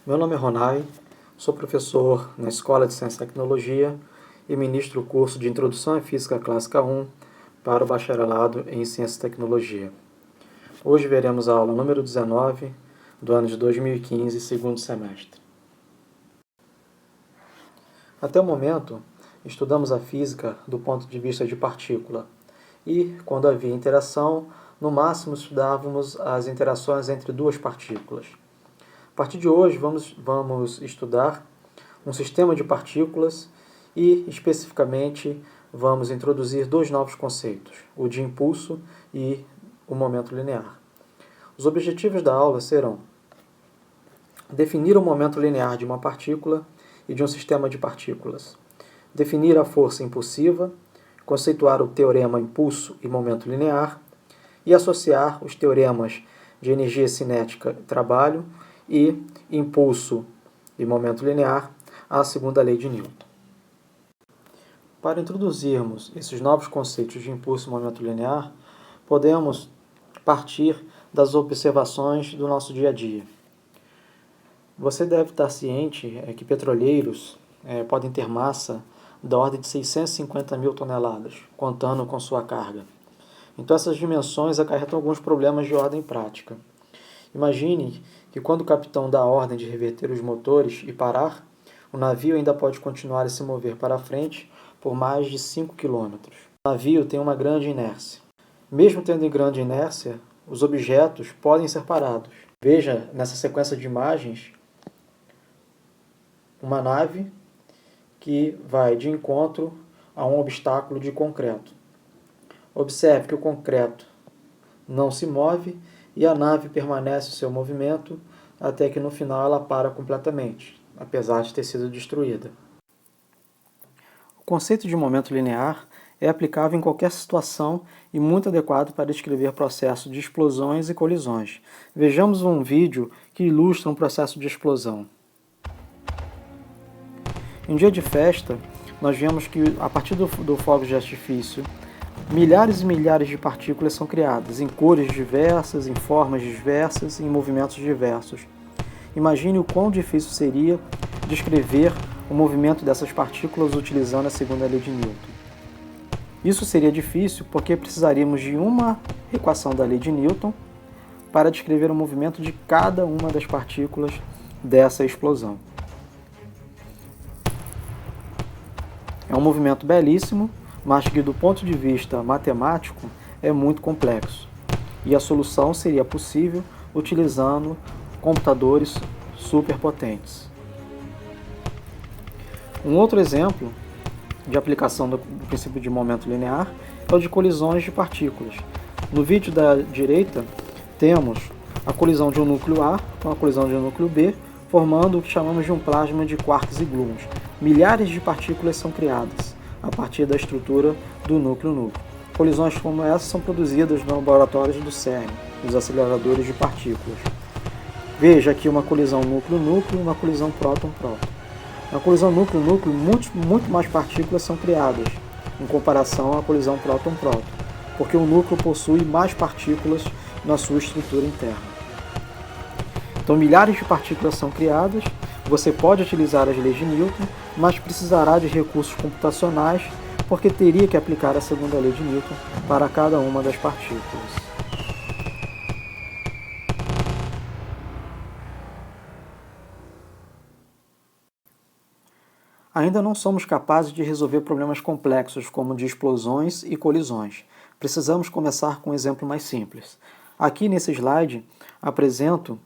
Meu nome é Ronai, sou professor na Escola de Ciência e Tecnologia e ministro o curso de Introdução à Física Clássica 1 para o Bacharelado em Ciência e Tecnologia. Hoje veremos a aula número 19 do ano de 2015, segundo semestre. Até o momento, estudamos a física do ponto de vista de partícula e, quando havia interação, no máximo estudávamos as interações entre duas partículas. A partir de hoje, vamos estudar um sistema de partículas e, especificamente, vamos introduzir dois novos conceitos, o de impulso e o momento linear. Os objetivos da aula serão definir o momento linear de uma partícula e de um sistema de partículas, definir a força impulsiva, conceituar o teorema impulso e momento linear e associar os teoremas de energia cinética e trabalho e impulso e momento linear à segunda lei de Newton. Para introduzirmos esses novos conceitos de impulso e momento linear, podemos partir das observações do nosso dia a dia. Você deve estar ciente que petroleiros podem ter massa da ordem de 650 mil toneladas, contando com sua carga. Então essas dimensões acarretam alguns problemas de ordem prática. Imagine que quando o capitão dá a ordem de reverter os motores e parar, o navio ainda pode continuar a se mover para frente por mais de 5 km. O navio tem uma grande inércia. Mesmo tendo grande inércia, os objetos podem ser parados. Veja nessa sequência de imagens uma nave que vai de encontro a um obstáculo de concreto. Observe que o concreto não se move e a nave permanece o seu movimento até que no final ela para completamente, apesar de ter sido destruída. O conceito de momento linear é aplicável em qualquer situação e muito adequado para descrever processos de explosões e colisões. Vejamos um vídeo que ilustra um processo de explosão. Em um dia de festa, nós vemos que a partir do fogo de artifício, milhares e milhares de partículas são criadas, em cores diversas, em formas diversas, em movimentos diversos. Imagine o quão difícil seria descrever o movimento dessas partículas utilizando a segunda lei de Newton. Isso seria difícil porque precisaríamos de uma equação da lei de Newton para descrever o movimento de cada uma das partículas dessa explosão. É um movimento belíssimo, mas que do ponto de vista matemático é muito complexo. E a solução seria possível utilizando computadores superpotentes. Um outro exemplo de aplicação do princípio de momento linear é o de colisões de partículas. No vídeo da direita temos a colisão de um núcleo A com a colisão de um núcleo B, formando o que chamamos de um plasma de quarks e gluons. Milhares de partículas são criadas a partir da estrutura do núcleo. Colisões como essa são produzidas nos laboratórios do CERN, os aceleradores de partículas. Veja aqui uma colisão núcleo-núcleo e uma colisão próton-próton. Na colisão núcleo-núcleo, muito mais partículas são criadas em comparação à colisão próton-próton, porque o núcleo possui mais partículas na sua estrutura interna. Então, milhares de partículas são criadas, você pode utilizar as leis de Newton, mas precisará de recursos computacionais, porque teria que aplicar a segunda lei de Newton para cada uma das partículas. Ainda não somos capazes de resolver problemas complexos como de explosões e colisões. Precisamos começar com um exemplo mais simples. Aqui nesse slide apresento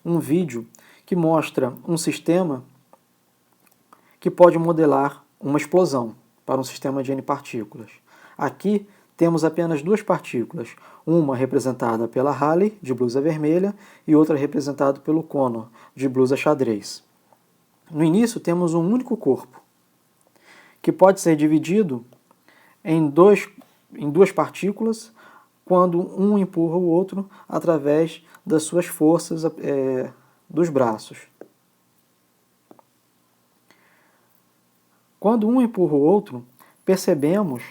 um vídeo que mostra um sistema que pode modelar uma explosão para um sistema de N partículas. Aqui temos apenas duas partículas, uma representada pela Halley, de blusa vermelha, e outra representada pelo Connor, de blusa xadrez. No início temos um único corpo, que pode ser dividido em duas partículas, quando um empurra o outro através das suas forças dos braços. Quando um empurra o outro, percebemos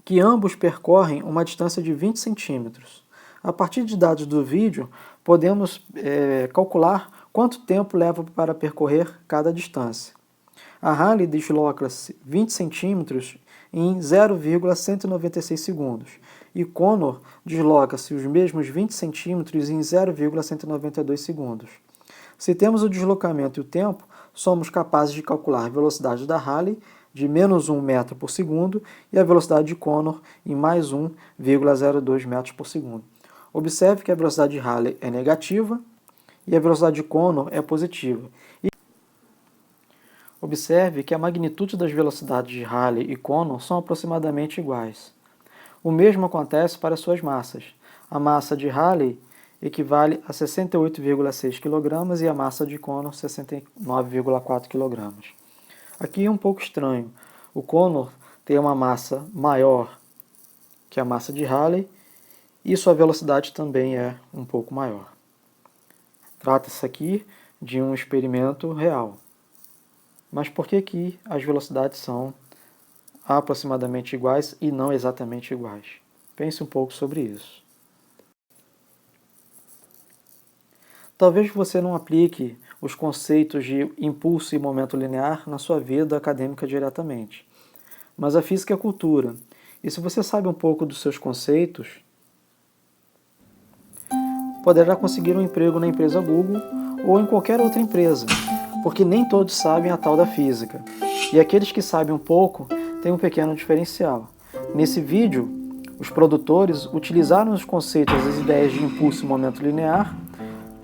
que ambos percorrem uma distância de 20 centímetros. A partir de dados do vídeo, podemos calcular Quanto tempo leva para percorrer cada distância? A Halley desloca-se 20 centímetros em 0,196 segundos e Connor desloca-se os mesmos 20 centímetros em 0,192 segundos. Se temos o deslocamento e o tempo, somos capazes de calcular a velocidade da Halley de menos 1 metro por segundo e a velocidade de Connor em mais 1,02 metros por segundo. Observe que a velocidade de Halley é negativa e a velocidade de Connor é positiva. Observe que a magnitude das velocidades de Halley e Connor são aproximadamente iguais. O mesmo acontece para suas massas. A massa de Halley equivale a 68,6 kg e a massa de Connor 69,4 kg. Aqui é um pouco estranho. O Connor tem uma massa maior que a massa de Halley e sua velocidade também é um pouco maior. Trata-se aqui de um experimento real. Mas por que as velocidades são aproximadamente iguais e não exatamente iguais? Pense um pouco sobre isso. Talvez você não aplique os conceitos de impulso e momento linear na sua vida acadêmica diretamente. Mas a física é cultura. E se você sabe um pouco dos seus conceitos, poderá conseguir um emprego na empresa Google ou em qualquer outra empresa, porque nem todos sabem a tal da física. E aqueles que sabem um pouco têm um pequeno diferencial. Nesse vídeo, os produtores utilizaram os conceitos das ideias de impulso e momento linear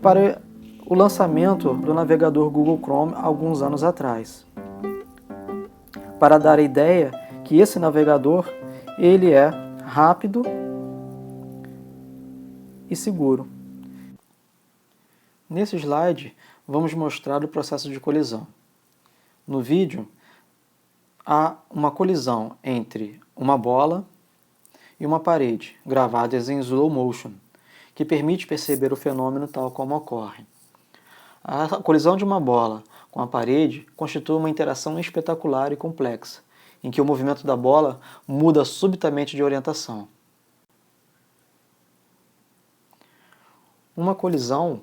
para o lançamento do navegador Google Chrome alguns anos atrás. Para dar a ideia que esse navegador ele é rápido e seguro. Nesse slide, vamos mostrar o processo de colisão. No vídeo, há uma colisão entre uma bola e uma parede, gravadas em slow motion, que permite perceber o fenômeno tal como ocorre. A colisão de uma bola com a parede constitui uma interação espetacular e complexa, em que o movimento da bola muda subitamente de orientação. Uma colisão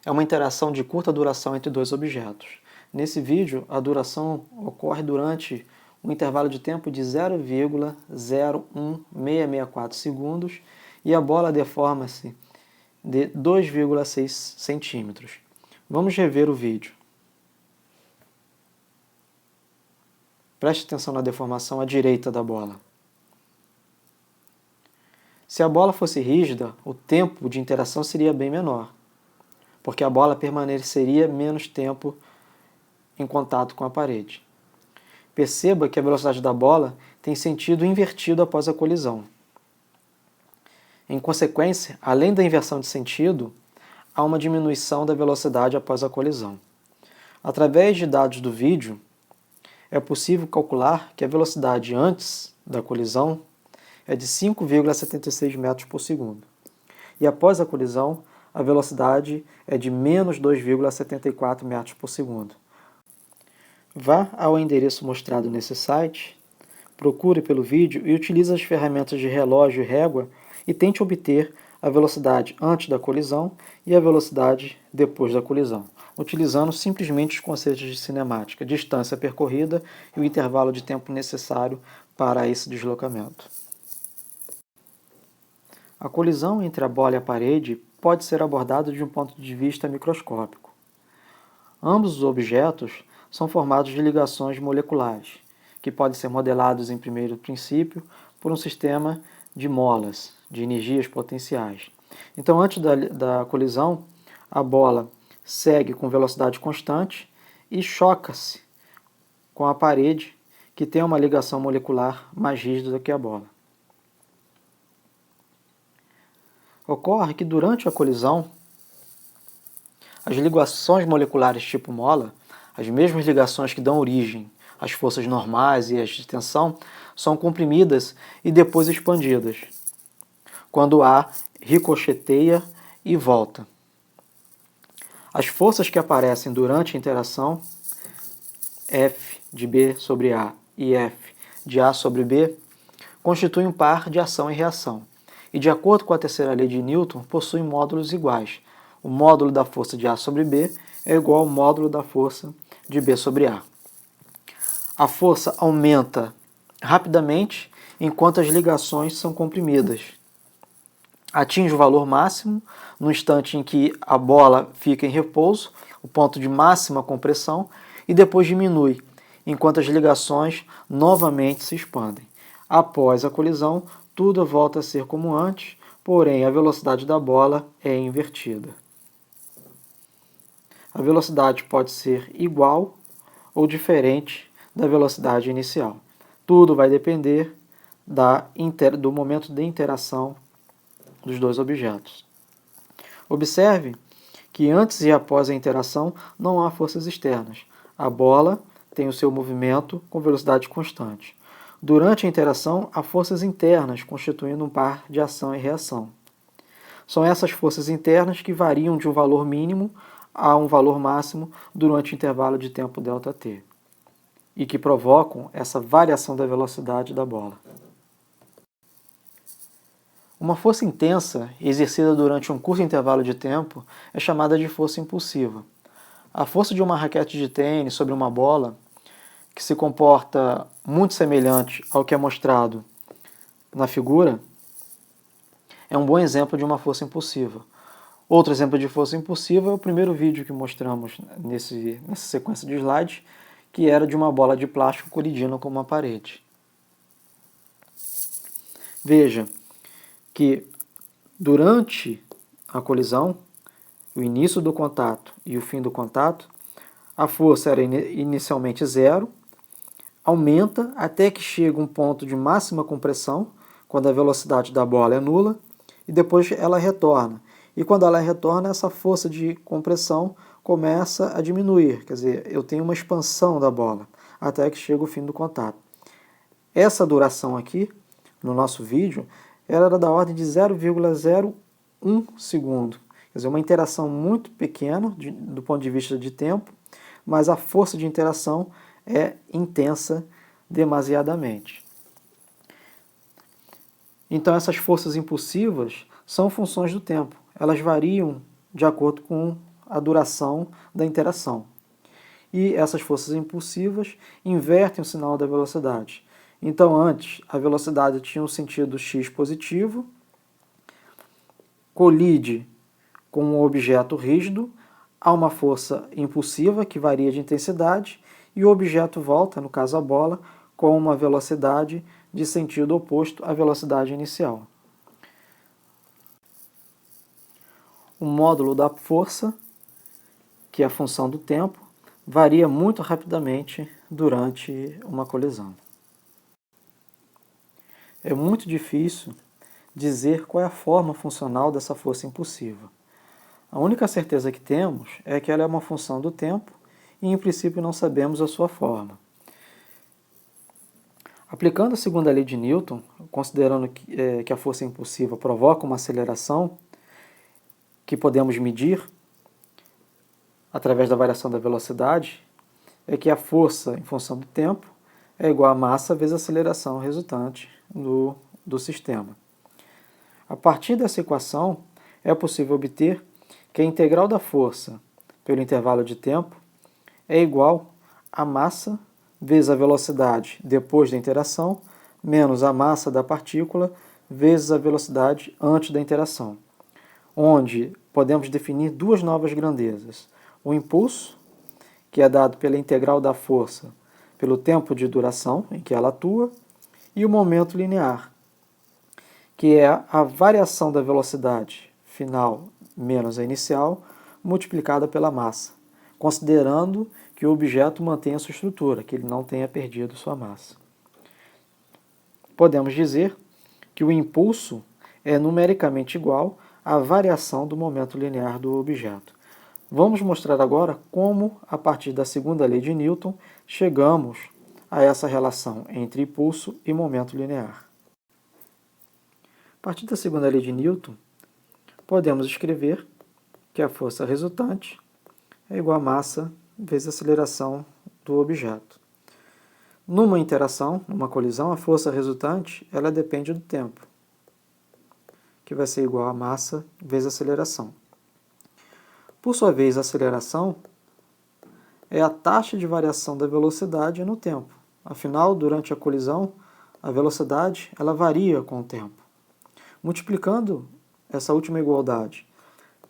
é uma interação de curta duração entre dois objetos. Nesse vídeo, a duração ocorre durante um intervalo de tempo de 0,01664 segundos e a bola deforma-se de 2,6 centímetros. Vamos rever o vídeo. Preste atenção na deformação à direita da bola. Se a bola fosse rígida, o tempo de interação seria bem menor, porque a bola permaneceria menos tempo em contato com a parede. Perceba que a velocidade da bola tem sentido invertido após a colisão. Em consequência, além da inversão de sentido, há uma diminuição da velocidade após a colisão. Através de dados do vídeo, é possível calcular que a velocidade antes da colisão é de 5,76 metros por segundo. E após a colisão, a velocidade é de menos 2,74 metros por segundo. Vá ao endereço mostrado nesse site, procure pelo vídeo e utilize as ferramentas de relógio e régua e tente obter a velocidade antes da colisão e a velocidade depois da colisão, utilizando simplesmente os conceitos de cinemática, distância percorrida e o intervalo de tempo necessário para esse deslocamento. A colisão entre a bola e a parede pode ser abordada de um ponto de vista microscópico. Ambos os objetos são formados de ligações moleculares, que podem ser modelados em primeiro princípio por um sistema de molas, de energias potenciais. Então, antes da colisão, a bola segue com velocidade constante e choca-se com a parede, que tem uma ligação molecular mais rígida do que a bola. Ocorre que durante a colisão, as ligações moleculares tipo mola, as mesmas ligações que dão origem às forças normais e às de tensão, são comprimidas e depois expandidas, quando o ar ricocheteia e volta. As forças que aparecem durante a interação, F de B sobre A e F de A sobre B, constituem um par de ação e reação. E de acordo com a terceira lei de Newton, possuem módulos iguais. O módulo da força de A sobre B é igual ao módulo da força de B sobre A. A força aumenta rapidamente enquanto as ligações são comprimidas. Atinge o valor máximo no instante em que a bola fica em repouso, o ponto de máxima compressão, e depois diminui, enquanto as ligações novamente se expandem. Após a colisão, tudo volta a ser como antes, porém a velocidade da bola é invertida. A velocidade pode ser igual ou diferente da velocidade inicial. Tudo vai depender do momento de interação dos dois objetos. Observe que antes e após a interação não há forças externas. A bola tem o seu movimento com velocidade constante. Durante a interação, há forças internas constituindo um par de ação e reação. São essas forças internas que variam de um valor mínimo a um valor máximo durante o intervalo de tempo ΔT e que provocam essa variação da velocidade da bola. Uma força intensa exercida durante um curto intervalo de tempo é chamada de força impulsiva. A força de uma raquete de tênis sobre uma bola, que se comporta muito semelhante ao que é mostrado na figura, é um bom exemplo de uma força impulsiva. Outro exemplo de força impulsiva é o primeiro vídeo que mostramos nessa sequência de slides, que era de uma bola de plástico colidindo com uma parede. Veja que durante a colisão, o início do contato e o fim do contato, a força era inicialmente zero, aumenta até que chega um ponto de máxima compressão, quando a velocidade da bola é nula, e depois ela retorna. E quando ela retorna, essa força de compressão começa a diminuir, quer dizer, eu tenho uma expansão da bola, até que chega o fim do contato. Essa duração aqui, no nosso vídeo, era da ordem de 0,01 segundo. Quer dizer, uma interação muito pequena do ponto de vista de tempo, mas a força de interação é intensa demasiadamente. Então essas forças impulsivas são funções do tempo. Elas variam de acordo com a duração da interação. E essas forças impulsivas invertem o sinal da velocidade. Então antes a velocidade tinha um sentido x positivo, colide com um objeto rígido, há uma força impulsiva que varia de intensidade e o objeto volta, no caso a bola, com uma velocidade de sentido oposto à velocidade inicial. O módulo da força, que é a função do tempo, varia muito rapidamente durante uma colisão. É muito difícil dizer qual é a forma funcional dessa força impulsiva. A única certeza que temos é que ela é uma função do tempo e, em princípio, não sabemos a sua forma. Aplicando a segunda lei de Newton, considerando que a força impulsiva provoca uma aceleração que podemos medir através da variação da velocidade, é que a força em função do tempo é igual a massa vezes a aceleração resultante do sistema. A partir dessa equação, é possível obter que a integral da força pelo intervalo de tempo é igual a massa vezes a velocidade depois da interação, menos a massa da partícula vezes a velocidade antes da interação, onde podemos definir duas novas grandezas. O impulso, que é dado pela integral da força pelo tempo de duração em que ela atua, e o momento linear, que é a variação da velocidade final menos a inicial, multiplicada pela massa, considerando que o objeto mantenha sua estrutura, que ele não tenha perdido sua massa. Podemos dizer que o impulso é numericamente igual à variação do momento linear do objeto. Vamos mostrar agora como, a partir da segunda lei de Newton, chegamos a essa relação entre impulso e momento linear. A partir da segunda lei de Newton, podemos escrever que a força resultante é igual a massa vezes a aceleração do objeto. Numa interação, numa colisão, a força resultante ela depende do tempo, que vai ser igual a massa vezes a aceleração. Por sua vez, a aceleração é a taxa de variação da velocidade no tempo. Afinal, durante a colisão, a velocidade ela varia com o tempo. Multiplicando essa última igualdade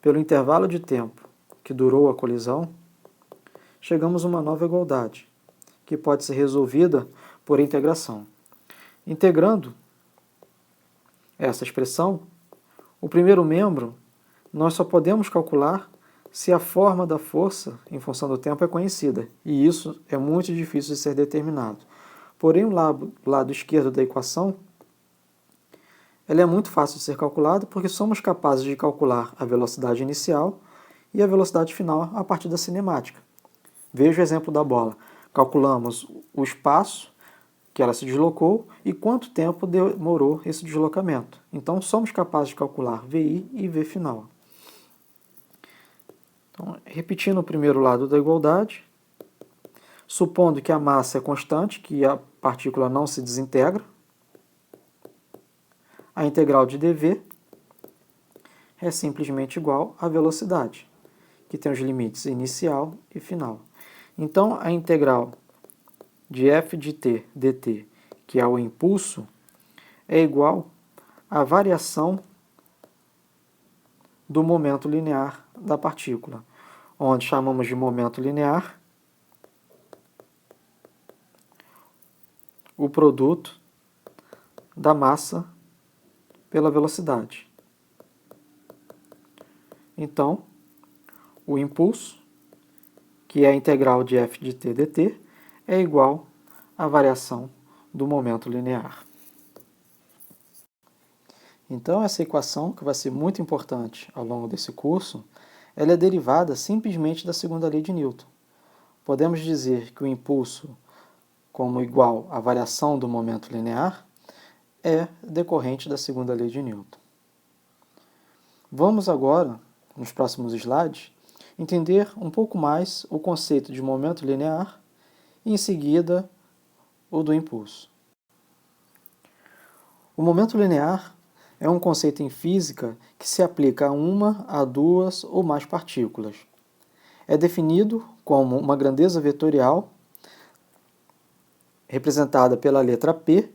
pelo intervalo de tempo que durou a colisão, chegamos a uma nova igualdade, que pode ser resolvida por integração. Integrando essa expressão, o primeiro membro, nós só podemos calcular se a forma da força em função do tempo é conhecida, e isso é muito difícil de ser determinado. Porém, o lado esquerdo da equação, ela é muito fácil de ser calculada porque somos capazes de calcular a velocidade inicial e a velocidade final a partir da cinemática. Veja o exemplo da bola. Calculamos o espaço que ela se deslocou e quanto tempo demorou esse deslocamento. Então, somos capazes de calcular VI e V final. Então, repetindo o primeiro lado da igualdade, supondo que a massa é constante, que a partícula não se desintegra, a integral de dV é simplesmente igual à velocidade, que tem os limites inicial e final. Então, a integral de f de t dt, que é o impulso, é igual à variação do momento linear da partícula, onde chamamos de momento linear o produto da massa pela velocidade. Então, o impulso, que é a integral de f de t dt, é igual à variação do momento linear. Então, essa equação, que vai ser muito importante ao longo desse curso, ela é derivada simplesmente da segunda lei de Newton. Podemos dizer que o impulso, como igual à variação do momento linear, é decorrente da segunda lei de Newton. Vamos agora, nos próximos slides, entender um pouco mais o conceito de momento linear e, em seguida, o do impulso. O momento linear é um conceito em física que se aplica a uma, a duas ou mais partículas. É definido como uma grandeza vetorial representada pela letra P,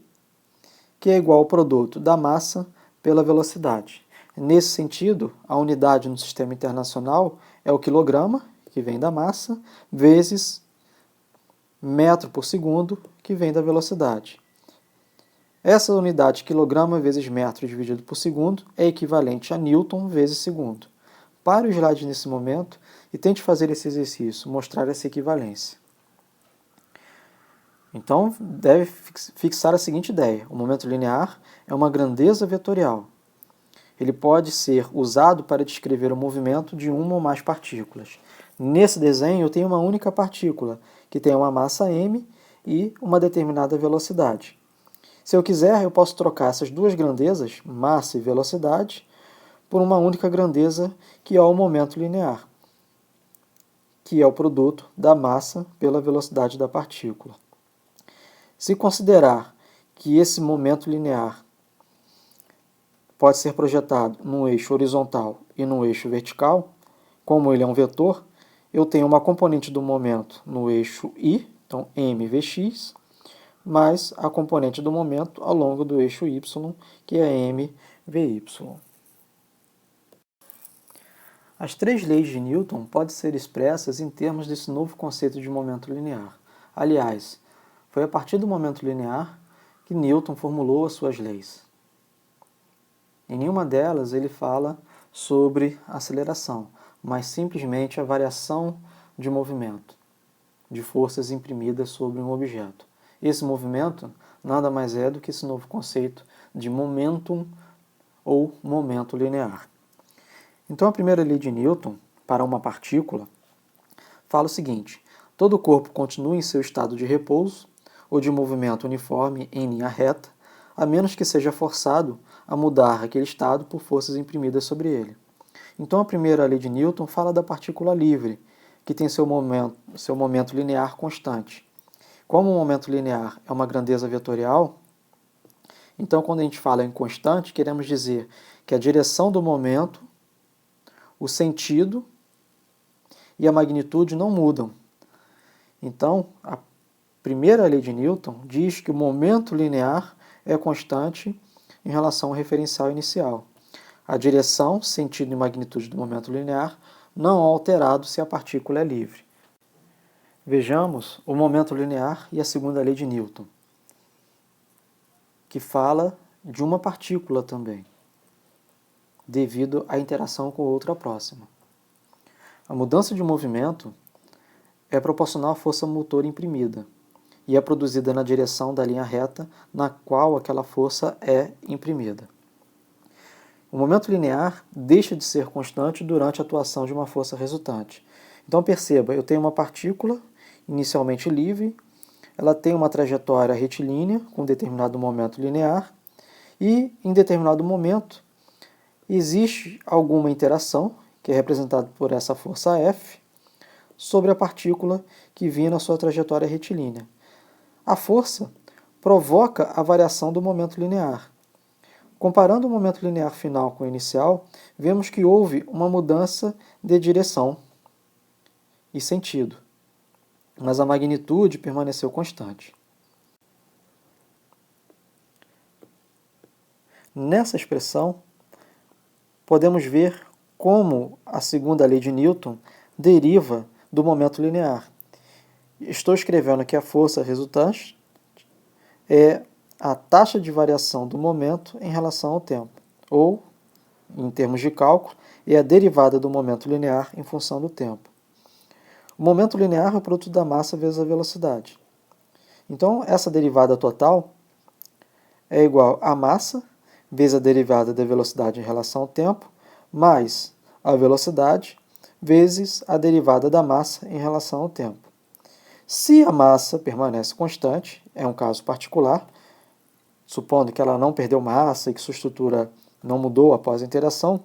que é igual ao produto da massa pela velocidade. Nesse sentido, a unidade no sistema internacional é o quilograma, que vem da massa, vezes metro por segundo, que vem da velocidade. Essa unidade quilograma vezes metro dividido por segundo é equivalente a Newton vezes segundo. Pare o slide nesse momento e tente fazer esse exercício, mostrar essa equivalência. Então, deve fixar a seguinte ideia: o momento linear é uma grandeza vetorial. Ele pode ser usado para descrever o movimento de uma ou mais partículas. Nesse desenho, eu tenho uma única partícula, que tem uma massa m e uma determinada velocidade. Se eu quiser, eu posso trocar essas duas grandezas, massa e velocidade, por uma única grandeza, que é o momento linear, que é o produto da massa pela velocidade da partícula. Se considerar que esse momento linear pode ser projetado num eixo horizontal e num eixo vertical, como ele é um vetor, eu tenho uma componente do momento no eixo y, então mvx, mais a componente do momento ao longo do eixo y, que é mvy. As três leis de Newton podem ser expressas em termos desse novo conceito de momento linear. Aliás, foi a partir do momento linear que Newton formulou as suas leis. Em nenhuma delas ele fala sobre aceleração, mas simplesmente a variação de movimento, de forças imprimidas sobre um objeto. Esse movimento nada mais é do que esse novo conceito de momentum ou momento linear. Então, a primeira lei de Newton, para uma partícula, fala o seguinte: todo corpo continua em seu estado de repouso ou de movimento uniforme em linha reta, a menos que seja forçado a mudar aquele estado por forças imprimidas sobre ele. Então, a primeira lei de Newton fala da partícula livre, que tem seu momento linear constante. Como o momento linear é uma grandeza vetorial, então, quando a gente fala em constante, queremos dizer que a direção do momento, o sentido e a magnitude não mudam. Então, a primeira lei de Newton diz que o momento linear é constante em relação ao referencial inicial. A direção, sentido e magnitude do momento linear não é alterado se a partícula é livre. Vejamos o momento linear e a segunda lei de Newton, que fala de uma partícula também, devido à interação com outra próxima. A mudança de movimento é proporcional à força motor imprimida e é produzida na direção da linha reta na qual aquela força é imprimida. O momento linear deixa de ser constante durante a atuação de uma força resultante. Então perceba, eu tenho uma partícula inicialmente livre, ela tem uma trajetória retilínea com determinado momento linear e, em determinado momento, existe alguma interação, que é representada por essa força F, sobre a partícula que vinha na sua trajetória retilínea. A força provoca a variação do momento linear. Comparando o momento linear final com o inicial, vemos que houve uma mudança de direção e sentido, mas a magnitude permaneceu constante. Nessa expressão, podemos ver como a segunda lei de Newton deriva do momento linear. Estou escrevendo que a força resultante é a taxa de variação do momento em relação ao tempo, ou, em termos de cálculo, é a derivada do momento linear em função do tempo. O momento linear é o produto da massa vezes a velocidade. Então, essa derivada total é igual a massa vezes a derivada da velocidade em relação ao tempo, mais a velocidade vezes a derivada da massa em relação ao tempo. Se a massa permanece constante, é um caso particular, supondo que ela não perdeu massa e que sua estrutura não mudou após a interação,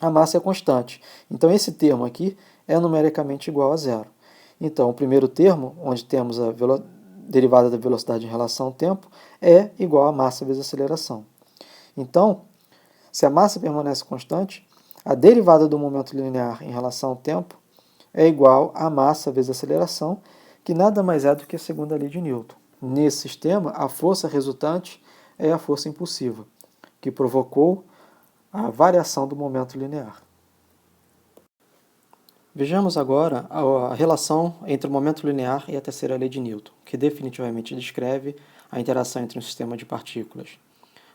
a massa é constante. Então esse termo aqui é numericamente igual a zero. Então o primeiro termo, onde temos a derivada da velocidade em relação ao tempo, é igual a massa vezes a aceleração. Então, se a massa permanece constante, a derivada do momento linear em relação ao tempo é igual a massa vezes a aceleração, que nada mais é do que a segunda lei de Newton. Nesse sistema, a força resultante é a força impulsiva, que provocou a variação do momento linear. Vejamos agora a relação entre o momento linear e a terceira lei de Newton, que definitivamente descreve a interação entre um sistema de partículas.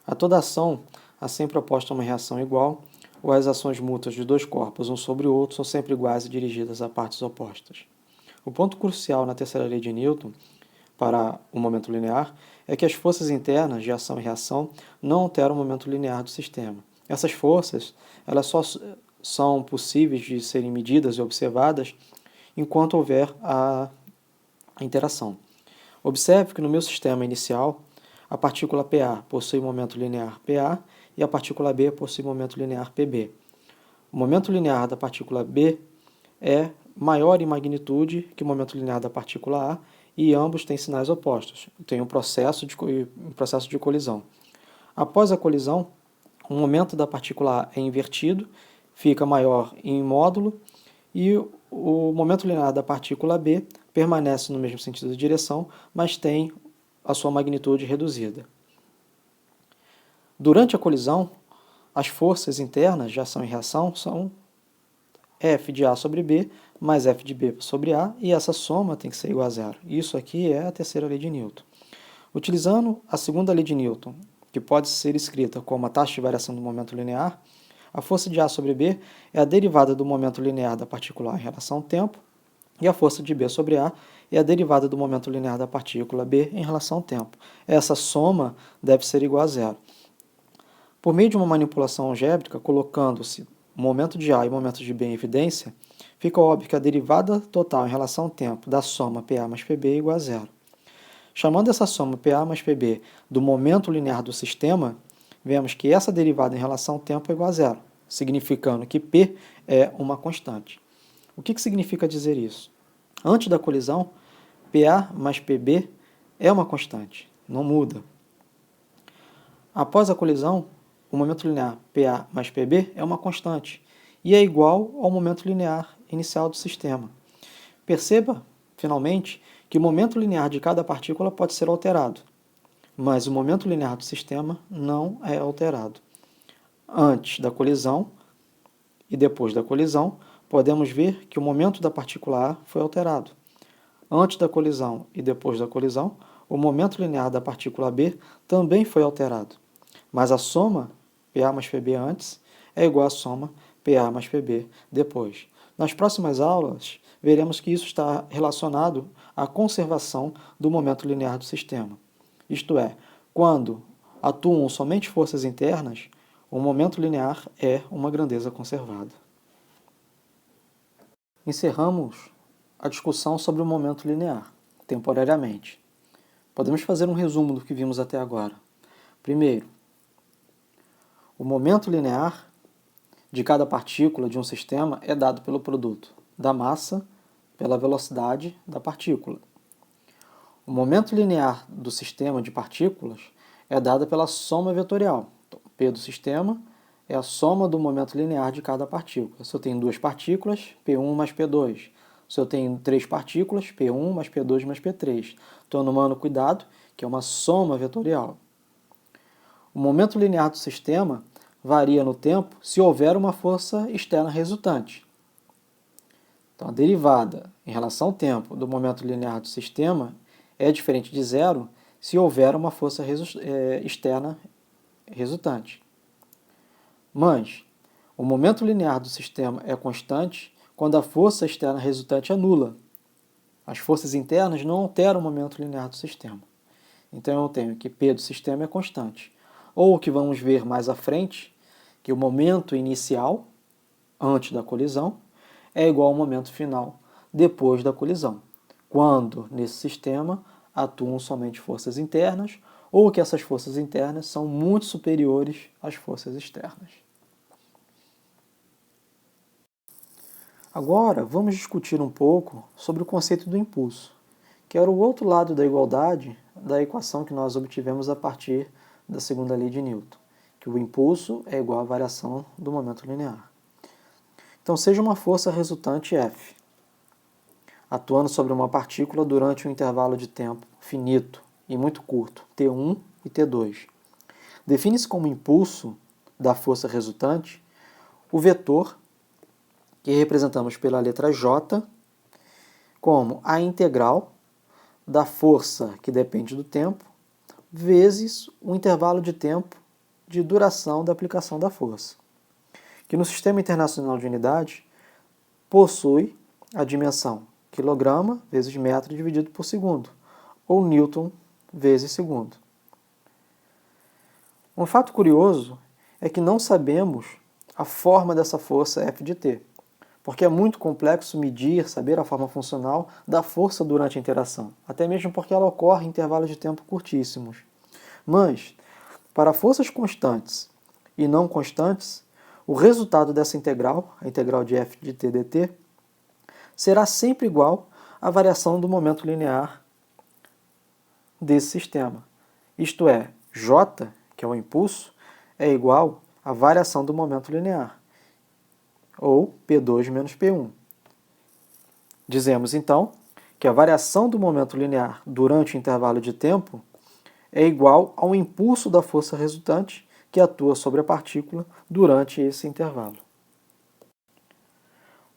A toda ação há sempre oposta a uma reação igual, ou as ações mútuas de dois corpos, um sobre o outro, são sempre iguais e dirigidas a partes opostas. O ponto crucial na terceira lei de Newton para o momento linear é que as forças internas de ação e reação não alteram o momento linear do sistema. Essas forças elas só são possíveis de serem medidas e observadas enquanto houver a interação. Observe que no meu sistema inicial, a partícula PA possui momento linear PA e a partícula B possui momento linear PB. O momento linear da partícula B é maior em magnitude que o momento linear da partícula A e ambos têm sinais opostos. Tem um processo de colisão. Após a colisão, o momento da partícula A é invertido, fica maior em módulo e o momento linear da partícula B permanece no mesmo sentido de direção, mas tem a sua magnitude reduzida. Durante a colisão, as forças internas de ação e reação são F de A sobre B mais F de B sobre A, e essa soma tem que ser igual a zero. Isso aqui é a terceira lei de Newton. Utilizando a segunda lei de Newton, que pode ser escrita como a taxa de variação do momento linear, a força de A sobre B é a derivada do momento linear da partícula A em relação ao tempo, e a força de B sobre A é a derivada do momento linear da partícula B em relação ao tempo. Essa soma deve ser igual a zero. Por meio de uma manipulação algébrica, colocando-se o momento de A e o momento de B em evidência, fica óbvio que a derivada total em relação ao tempo da soma PA mais PB é igual a zero. Chamando essa soma PA mais PB do momento linear do sistema, vemos que essa derivada em relação ao tempo é igual a zero, significando que P é uma constante. O que significa dizer isso? Antes da colisão, PA mais PB é uma constante, não muda. Após a colisão, o momento linear PA mais PB é uma constante e é igual ao momento linear inicial do sistema. Perceba finalmente, que o momento linear de cada partícula pode ser alterado, mas o momento linear do sistema não é alterado. Antes da colisão e depois da colisão, podemos ver que o momento da partícula A foi alterado. Antes da colisão e depois da colisão, o momento linear da partícula B também foi alterado, mas a soma PA mais PB antes é igual à soma PA mais PB depois. Nas próximas aulas, veremos que isso está relacionado à conservação do momento linear do sistema. Isto é, quando atuam somente forças internas, o momento linear é uma grandeza conservada. Encerramos a discussão sobre o momento linear, temporariamente. Podemos fazer um resumo do que vimos até agora. Primeiro, o momento linear de cada partícula de um sistema é dado pelo produto da massa pela velocidade da partícula. O momento linear do sistema de partículas é dado pela soma vetorial. Então, P do sistema é a soma do momento linear de cada partícula. Se eu tenho duas partículas, P1 mais P2. Se eu tenho três partículas, P1 mais P2 mais P3. Estou tomando cuidado, que é uma soma vetorial. O momento linear do sistema varia no tempo se houver uma força externa resultante. Então, a derivada em relação ao tempo do momento linear do sistema é diferente de zero se houver uma força externa resultante. Mas o momento linear do sistema é constante quando a força externa resultante é nula. As forças internas não alteram o momento linear do sistema. Então eu tenho que P do sistema é constante. Ou o que vamos ver mais à frente, que o momento inicial, antes da colisão, é igual ao momento final, depois da colisão, quando, nesse sistema, atuam somente forças internas, ou que essas forças internas são muito superiores às forças externas. Agora, vamos discutir um pouco sobre o conceito do impulso, que era o outro lado da igualdade da equação que nós obtivemos a partir da segunda lei de Newton, que o impulso é igual à variação do momento linear. Então, seja uma força resultante F, atuando sobre uma partícula durante um intervalo de tempo finito e muito curto, T1 e T2. Define-se como impulso da força resultante o vetor, que representamos pela letra J, como a integral da força que depende do tempo, vezes o intervalo de tempo de duração da aplicação da força, que no Sistema Internacional de Unidades possui a dimensão quilograma vezes metro dividido por segundo, ou Newton vezes segundo. Um fato curioso é que não sabemos a forma dessa força F de t, porque é muito complexo medir, saber a forma funcional da força durante a interação, até mesmo porque ela ocorre em intervalos de tempo curtíssimos. Mas, para forças constantes e não constantes, o resultado dessa integral, a integral de f de t dt, será sempre igual à variação do momento linear desse sistema. Isto é, J, que é o impulso, é igual à variação do momento linear, ou P2 menos P1. Dizemos, então, que a variação do momento linear durante o intervalo de tempo é igual ao impulso da força resultante que atua sobre a partícula durante esse intervalo.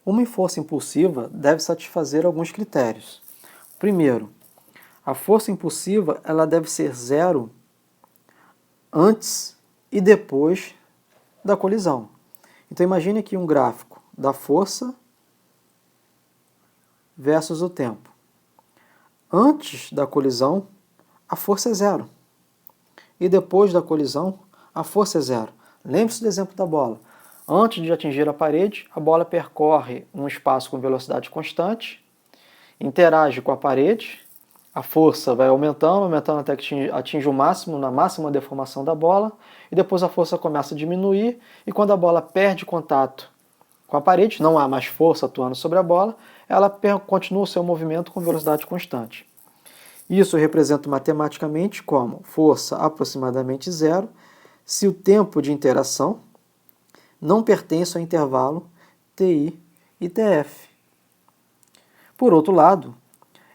Uma força impulsiva deve satisfazer alguns critérios. Primeiro, a força impulsiva ela deve ser zero antes e depois da colisão. Então imagine aqui um gráfico da força versus o tempo. Antes da colisão, a força é zero. E depois da colisão, a força é zero. Lembre-se do exemplo da bola. Antes de atingir a parede, a bola percorre um espaço com velocidade constante, interage com a parede, a força vai aumentando até que atinge o máximo, na máxima deformação da bola, e depois a força começa a diminuir, e quando a bola perde contato com a parede, não há mais força atuando sobre a bola, ela continua o seu movimento com velocidade constante. Isso eu represento matematicamente como força aproximadamente zero, se o tempo de interação não pertence ao intervalo TI e TF. Por outro lado,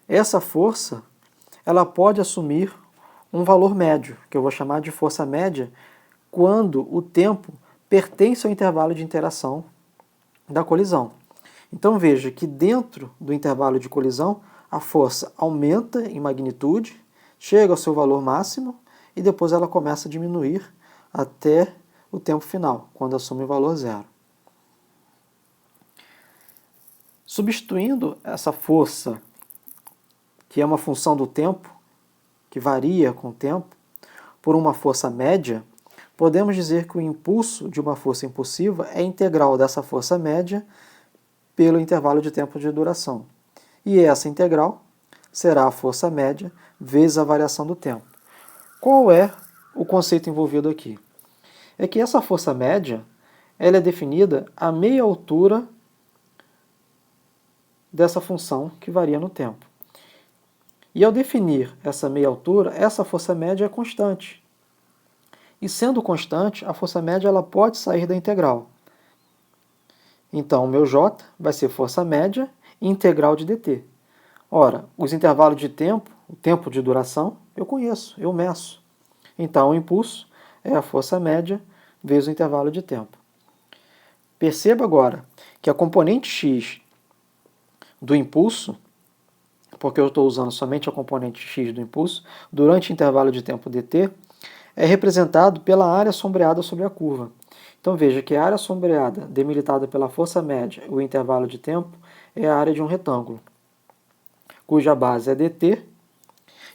essa força ela pode assumir um valor médio, que eu vou chamar de força média, quando o tempo pertence ao intervalo de interação da colisão. Então veja que dentro do intervalo de colisão, a força aumenta em magnitude, chega ao seu valor máximo e depois ela começa a diminuir até o tempo final, quando assume o valor zero. Substituindo essa força, que é uma função do tempo, que varia com o tempo, por uma força média, podemos dizer que o impulso de uma força impulsiva é integral dessa força média pelo intervalo de tempo de duração. E essa integral será a força média vezes a variação do tempo. Qual é o conceito envolvido aqui? É que essa força média ela é definida a meia altura dessa função que varia no tempo. E ao definir essa meia altura, essa força média é constante. E sendo constante, a força média ela pode sair da integral. Então, o meu J vai ser força média integral de dt. Ora, os intervalos de tempo, o tempo de duração, eu conheço, eu meço. Então, o impulso é a força média vezes o intervalo de tempo. Perceba agora que a componente x do impulso, porque eu estou usando somente a componente x do impulso, durante o intervalo de tempo dt, é representado pela área sombreada sobre a curva. Então veja que a área sombreada delimitada pela força média, o intervalo de tempo, é a área de um retângulo, cuja base é dt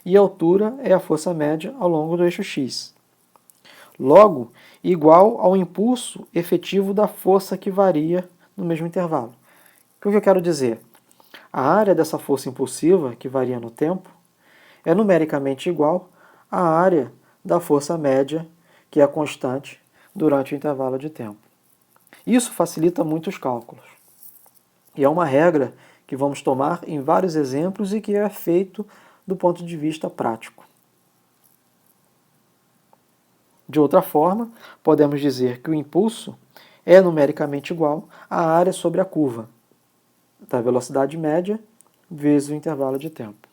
e a altura é a força média ao longo do eixo x. Logo, igual ao impulso efetivo da força que varia no mesmo intervalo. O que eu quero dizer? A área dessa força impulsiva, que varia no tempo, é numericamente igual à área da força média, que é constante durante o intervalo de tempo. Isso facilita muito os cálculos. E é uma regra que vamos tomar em vários exemplos e que é feito do ponto de vista prático. De outra forma, podemos dizer que o impulso é numericamente igual à área sobre a curva da velocidade média vezes o intervalo de tempo.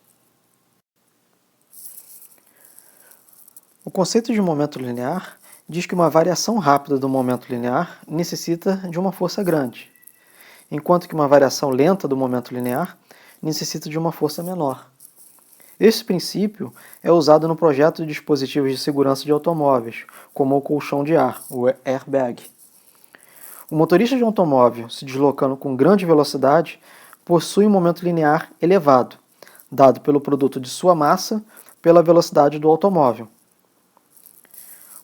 O conceito de momento linear diz que uma variação rápida do momento linear necessita de uma força grande, enquanto que uma variação lenta do momento linear necessita de uma força menor. Esse princípio é usado no projeto de dispositivos de segurança de automóveis, como o colchão de ar, o airbag. O motorista de um automóvel se deslocando com grande velocidade possui um momento linear elevado, dado pelo produto de sua massa pela velocidade do automóvel.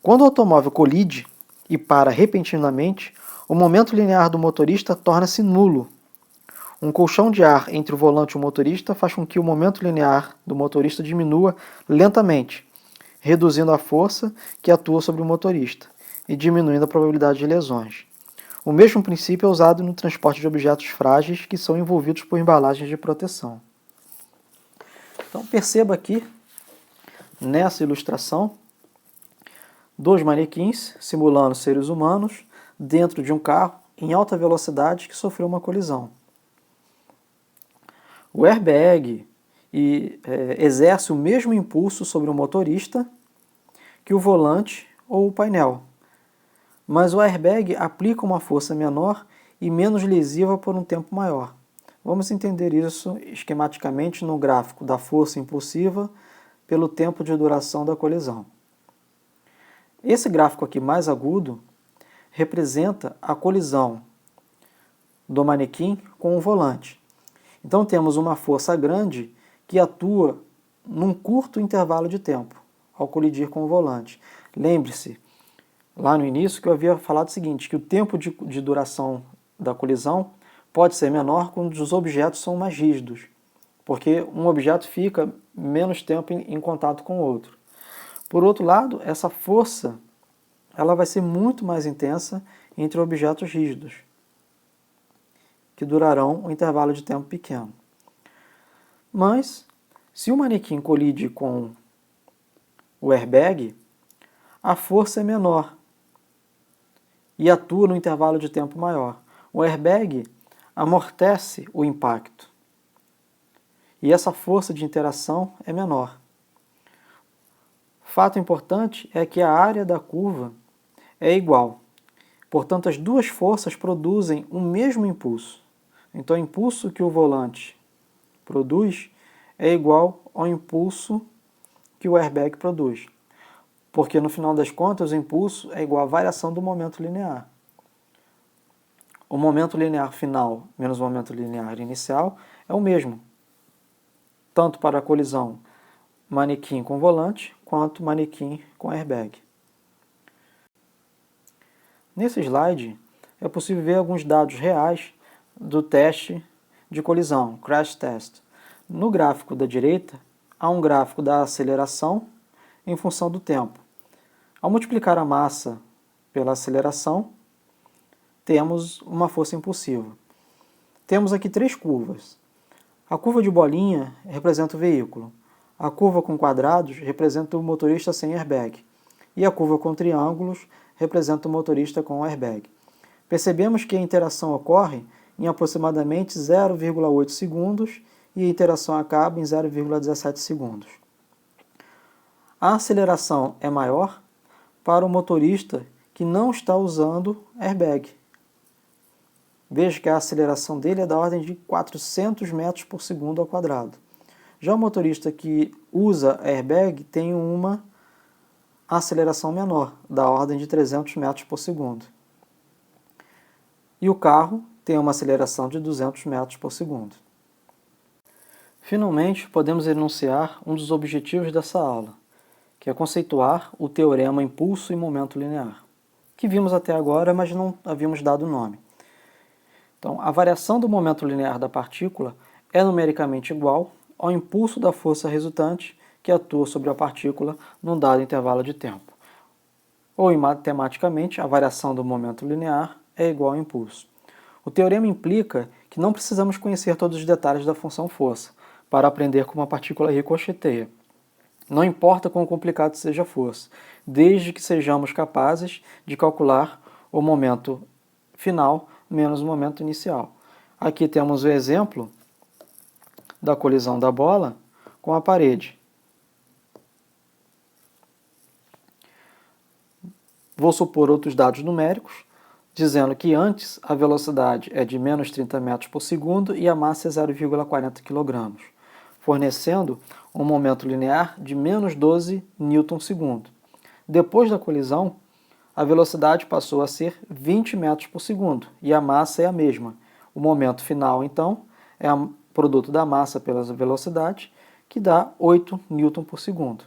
Quando o automóvel colide e para repentinamente, o momento linear do motorista torna-se nulo. Um colchão de ar entre o volante e o motorista faz com que o momento linear do motorista diminua lentamente, reduzindo a força que atua sobre o motorista e diminuindo a probabilidade de lesões. O mesmo princípio é usado no transporte de objetos frágeis que são envolvidos por embalagens de proteção. Então perceba aqui, nessa ilustração, dois manequins simulando seres humanos dentro de um carro em alta velocidade que sofreu uma colisão. O airbag exerce o mesmo impulso sobre o motorista que o volante ou o painel, mas o airbag aplica uma força menor e menos lesiva por um tempo maior. Vamos entender isso esquematicamente no gráfico da força impulsiva pelo tempo de duração da colisão. Esse gráfico aqui mais agudo representa a colisão do manequim com o volante. Então temos uma força grande que atua num curto intervalo de tempo ao colidir com o volante. Lembre-se, lá no início, que eu havia falado o seguinte, que o tempo de duração da colisão pode ser menor quando os objetos são mais rígidos, porque um objeto fica menos tempo em contato com o outro. Por outro lado, essa força ela vai ser muito mais intensa entre objetos rígidos, que durarão um intervalo de tempo pequeno. Mas, se o manequim colide com o airbag, a força é menor e atua no intervalo de tempo maior. O airbag amortece o impacto e essa força de interação é menor. Fato importante é que a área da curva é igual. Portanto, as duas forças produzem o mesmo impulso. Então, o impulso que o volante produz é igual ao impulso que o airbag produz. Porque, no final das contas, o impulso é igual à variação do momento linear. O momento linear final menos o momento linear inicial é o mesmo, tanto para a colisão manequim com volante, quanto manequim com airbag. Nesse slide, é possível ver alguns dados reais do teste de colisão, crash test. No gráfico da direita, há um gráfico da aceleração em função do tempo. Ao multiplicar a massa pela aceleração, temos uma força impulsiva. Temos aqui três curvas. A curva de bolinha representa o veículo. A curva com quadrados representa o motorista sem airbag. E a curva com triângulos representa o motorista com airbag. Percebemos que a interação ocorre em aproximadamente 0,8 segundos e a interação acaba em 0,17 segundos. A aceleração é maior para o motorista que não está usando airbag. Veja que a aceleração dele é da ordem de 400 metros por segundo ao quadrado. Já o motorista que usa airbag tem uma aceleração menor, da ordem de 300 metros por segundo. E o carro tem uma aceleração de 200 metros por segundo. Finalmente, podemos enunciar um dos objetivos dessa aula, que é conceituar o teorema impulso e momento linear, que vimos até agora, mas não havíamos dado nome. Então, a variação do momento linear da partícula é numericamente igual ao impulso da força resultante que atua sobre a partícula num dado intervalo de tempo. Ou, matematicamente, a variação do momento linear é igual ao impulso. O teorema implica que não precisamos conhecer todos os detalhes da função força para aprender como a partícula ricocheteia. Não importa quão complicado seja a força, desde que sejamos capazes de calcular o momento final menos o momento inicial. Aqui temos o exemplo da colisão da bola com a parede. Vou supor outros dados numéricos, dizendo que antes a velocidade é de menos 30 metros por segundo e a massa é 0,40 kg, fornecendo um momento linear de menos 12 Nm². Depois da colisão, a velocidade passou a ser 20 metros por segundo e a massa é a mesma. O momento final, então, é o produto da massa pela velocidade, que dá 8 Nm².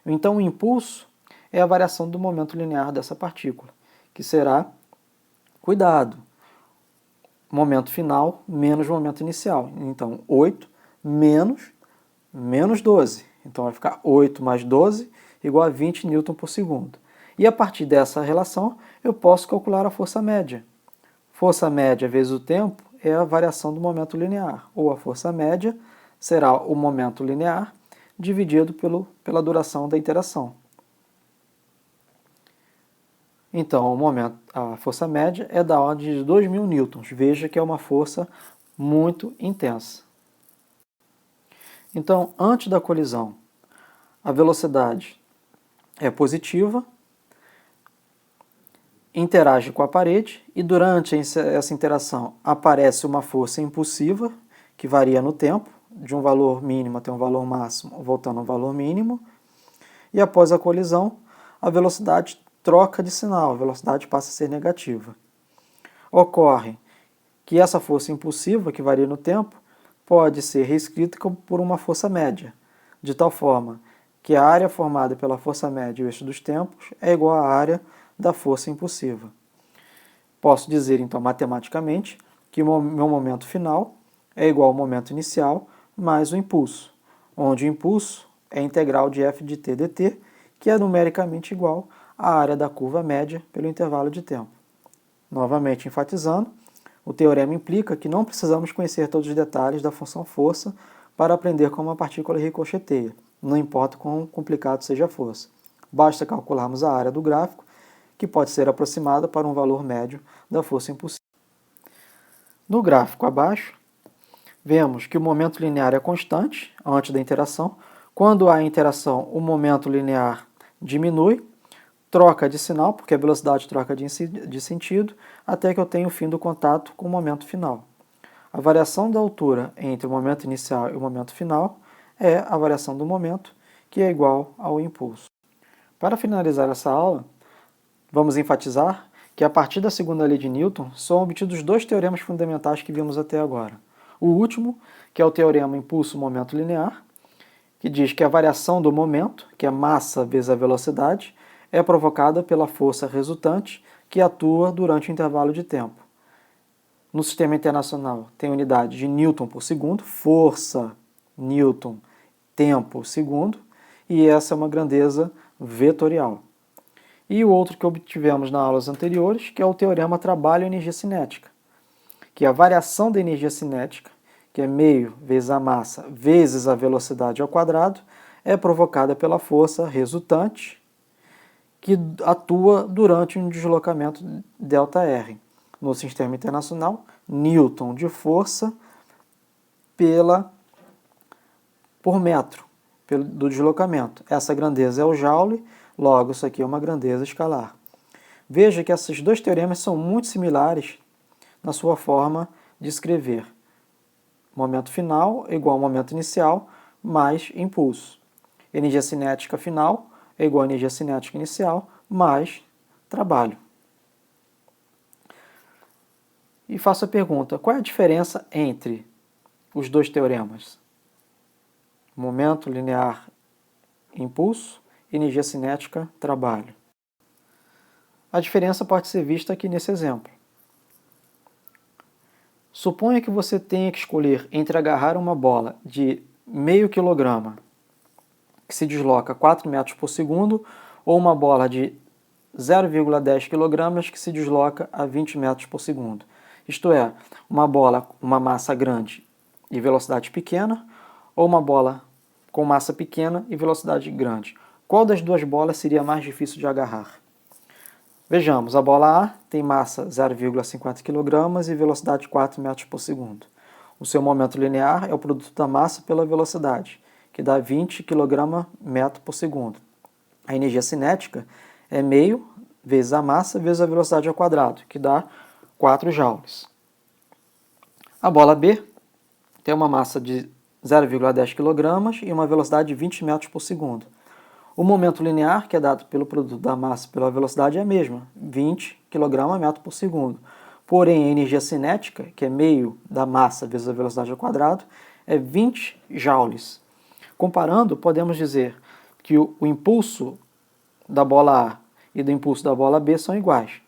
Então, o impulso é a variação do momento linear dessa partícula, que será, cuidado, momento final menos momento inicial. Então, 8 menos 12. Então, vai ficar 8 mais 12 igual a 20 Nm². E a partir dessa relação, eu posso calcular a força média. Força média vezes o tempo é a variação do momento linear, ou a força média será o momento linear dividido pela duração da interação. Então, a força média é da ordem de 2.000 newtons. Veja que é uma força muito intensa. Então, antes da colisão, a velocidade é positiva, interage com a parede e durante essa interação aparece uma força impulsiva que varia no tempo, de um valor mínimo até um valor máximo, voltando ao valor mínimo, e após a colisão, a velocidade troca de sinal, a velocidade passa a ser negativa. Ocorre que essa força impulsiva, que varia no tempo, pode ser reescrita por uma força média, de tal forma que a área formada pela força média e o eixo dos tempos é igual à área da força impulsiva. Posso dizer, então, matematicamente, que o meu momento final é igual ao momento inicial mais o impulso, onde o impulso é a integral de f de t dt, que é numericamente igual à área da curva média pelo intervalo de tempo. Novamente enfatizando, o teorema implica que não precisamos conhecer todos os detalhes da função força para aprender como a partícula ricocheteia, não importa quão complicado seja a força. Basta calcularmos a área do gráfico, que pode ser aproximada para um valor médio da força impulsiva. No gráfico abaixo, Vemos que o momento linear é constante antes da interação. Quando há interação, o momento linear diminui, troca de sinal, porque a velocidade troca de sentido, até que eu tenho o fim do contato com o momento final. A variação da altura entre o momento inicial e o momento final é a variação do momento, que é igual ao impulso. Para finalizar essa aula, vamos enfatizar que a partir da segunda lei de Newton são obtidos dois teoremas fundamentais que vimos até agora. O último, que é o teorema impulso-momento linear, que diz que a variação do momento, que é massa vezes a velocidade, é provocada pela força resultante que atua durante o intervalo de tempo. No sistema internacional tem a unidade de Newton por segundo, força, Newton, tempo, segundo, e essa é uma grandeza vetorial. E o outro que obtivemos nas aulas anteriores, que é o teorema trabalho-energia cinética, que é a variação da energia cinética, que é meio vezes a massa vezes a velocidade ao quadrado, é provocada pela força resultante que atua durante um deslocamento ΔR. No sistema internacional, Newton de força por metro do deslocamento. Essa grandeza é o Joule, logo isso aqui é uma grandeza escalar. Veja que esses dois teoremas são muito similares na sua forma de escrever. Momento final é igual ao momento inicial mais impulso. Energia cinética final é igual a energia cinética inicial mais trabalho. E faço a pergunta, qual é a diferença entre os dois teoremas? Momento linear, impulso, energia cinética, trabalho. A diferença pode ser vista aqui nesse exemplo. Suponha que você tenha que escolher entre agarrar uma bola de meio quilograma, que se desloca 4 metros por segundo, ou uma bola de 0,10 kg que se desloca a 20 metros por segundo. Isto é, uma bola com uma massa grande e velocidade pequena, ou uma bola com massa pequena e velocidade grande. Qual das duas bolas seria mais difícil de agarrar? Vejamos, a bola A tem massa 0,50 kg e velocidade 4 metros por segundo. O seu momento linear é o produto da massa pela velocidade, que dá 20 kg/metro por segundo. A energia cinética é meio vezes a massa vezes a velocidade ao quadrado, que dá 4 joules. A bola B tem uma massa de 0,10 kg e uma velocidade de 20 metros por segundo. O momento linear, que é dado pelo produto da massa pela velocidade, é a mesma, 20 kg/metro por segundo. Porém, a energia cinética, que é meio da massa vezes a velocidade ao quadrado, é 20 joules. Comparando, podemos dizer que o impulso da bola A e do impulso da bola B são iguais.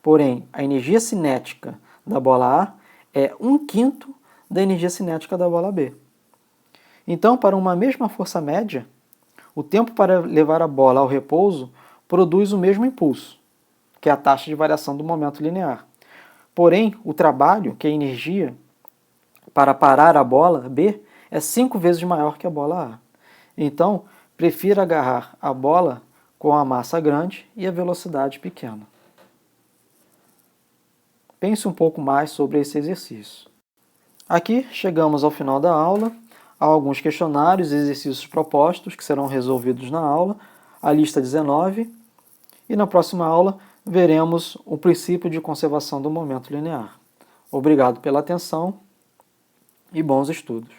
Porém, a energia cinética da bola A é 1/5 da energia cinética da bola B. Então, para uma mesma força média, o tempo para levar a bola ao repouso produz o mesmo impulso, que é a taxa de variação do momento linear. Porém, o trabalho, que é a energia, para parar a bola B, é 5 vezes maior que a bola A. Então, prefira agarrar a bola com a massa grande e a velocidade pequena. Pense um pouco mais sobre esse exercício. Aqui chegamos ao final da aula. Há alguns questionários e exercícios propostos que serão resolvidos na aula, a lista 19, e na próxima aula veremos o princípio de conservação do momento linear. Obrigado pela atenção e bons estudos.